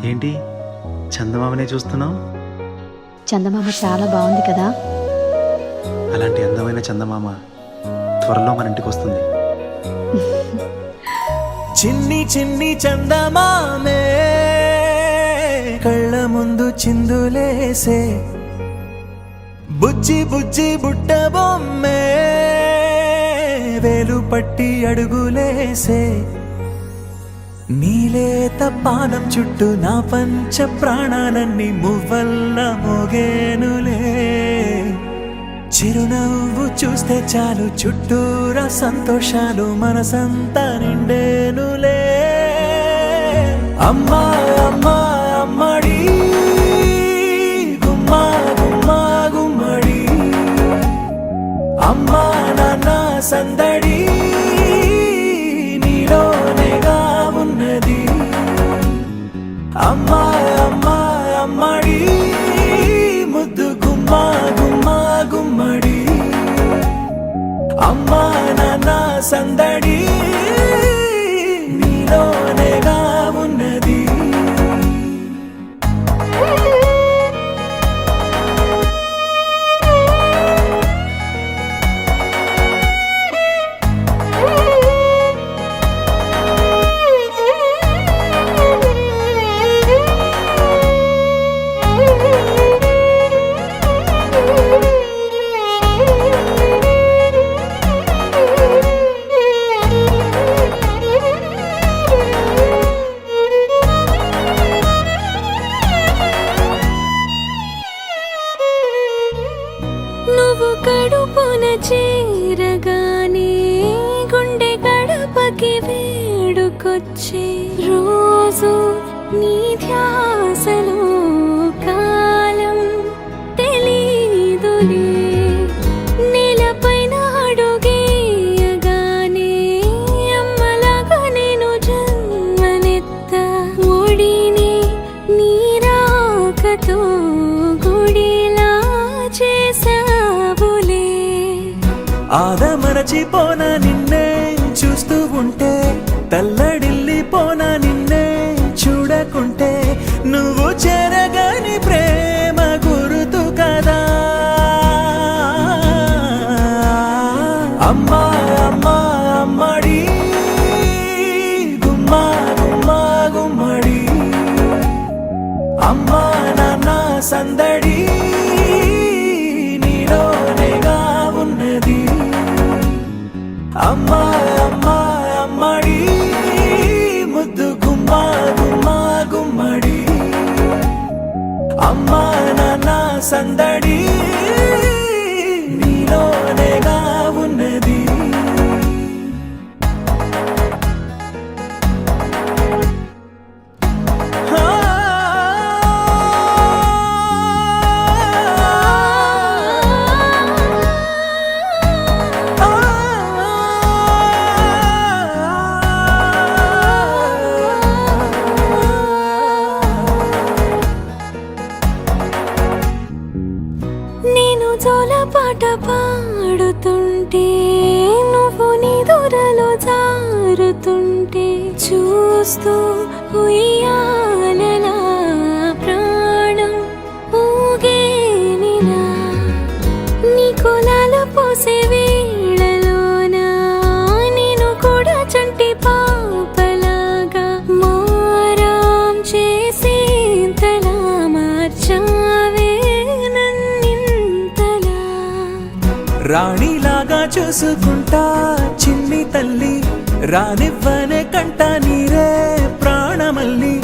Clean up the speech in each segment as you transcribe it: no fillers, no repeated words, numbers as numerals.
ఏంటి చందమామనే చూస్తున్నావు? చందమామ చాలా బాగుంది కదా. అలాంటి అందమైన చందమామ త్వరలో మన ఇంటికి వస్తుంది. చిన్ని చిన్ని చందమామే కళ్ళ ముందు చిందులేసే, బుజ్జి బుజ్జి బుట్ట బొమ్మే వేలు పట్టి అడుగులేసే, నీలేత పానం చుట్టూ నా పంచ ప్రాణాలన్నీ మువ్వల్ల మోగేనులే. చిరునవ్వు చూస్తే చాలు చుట్టూరా సంతోషాలు మనసంతా నిండేనులే. అమ్మా అమ్మా అమ్మడి గుమ్మా గుమ్మా గుమ్మడి, అమ్మా నాన్న సందడి నీలోనేగా ఉన్నది. అమ్మా అమ్మా అమ్మడి ముద్దు గుమ్మా గుమ్మా గుమ్మడి, అమ్మా నాన్న సందడి నీలోనేగా ఉన్నది. నువ్వు కడుపున చేరగానే గుండె గడపకి వేడుకొచ్చే రోజు నీ ధ్యాసలో కాలం తెలీదులే. నేలపైన అడుగేయగానే అమ్మలాగా నేను జన్మనెత్త, ఒడిని నీ రాకతో గుడిలా చేసావులే. ఆదమరచిపోన నిన్నే చూస్తూ ఉంటే, తల్లడిల్లిపోన నిన్నే చూడకుంటే, నువ్వు చెరగని ప్రేమ గురుతు కదా. అమ్మా అమ్మా అమ్మడి గుమ్మా గుమ్మా గుమ్మడి, అమ్మా నాన్న సందడి నీలోనేగా ఉన్నది. అమ్మా అమ్మా అమ్మడి ముద్దు గుమ్మా గుమ్మా గుమ్మడి, అమ్మా నాన్న సందడి నీలోనేగా ఉన్నది. నేను జోలపాట పాడుతుంటే, నువ్వు నిదురలో జారుతుంటే, చూస్తూ ఉయ్యాలలా ప్రాణం ఊగేనిలా. నీ కులాల పోసే వేళలోన నేను కూడా చంటి పాపలాగా మారాం చేసేంతలా మార్చావే నన్నింతలా. రాణిలాగా చూసుకుంటా చిన్ని తల్లి, రానివ్వనే కంట నీరే ప్రాణమల్లి,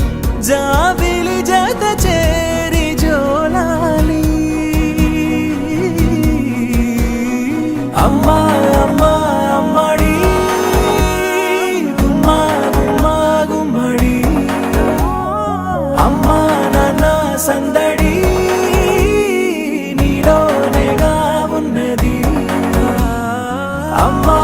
జాబిలి జత చేరి జోలాలి. అమ్మా అమ్మా అమ్మడి గుమ్మా గుమ్మా గుమ్మడి, అమ్మా నాన్న సందడి నీలోనేగా ఉన్నది. అమ్మా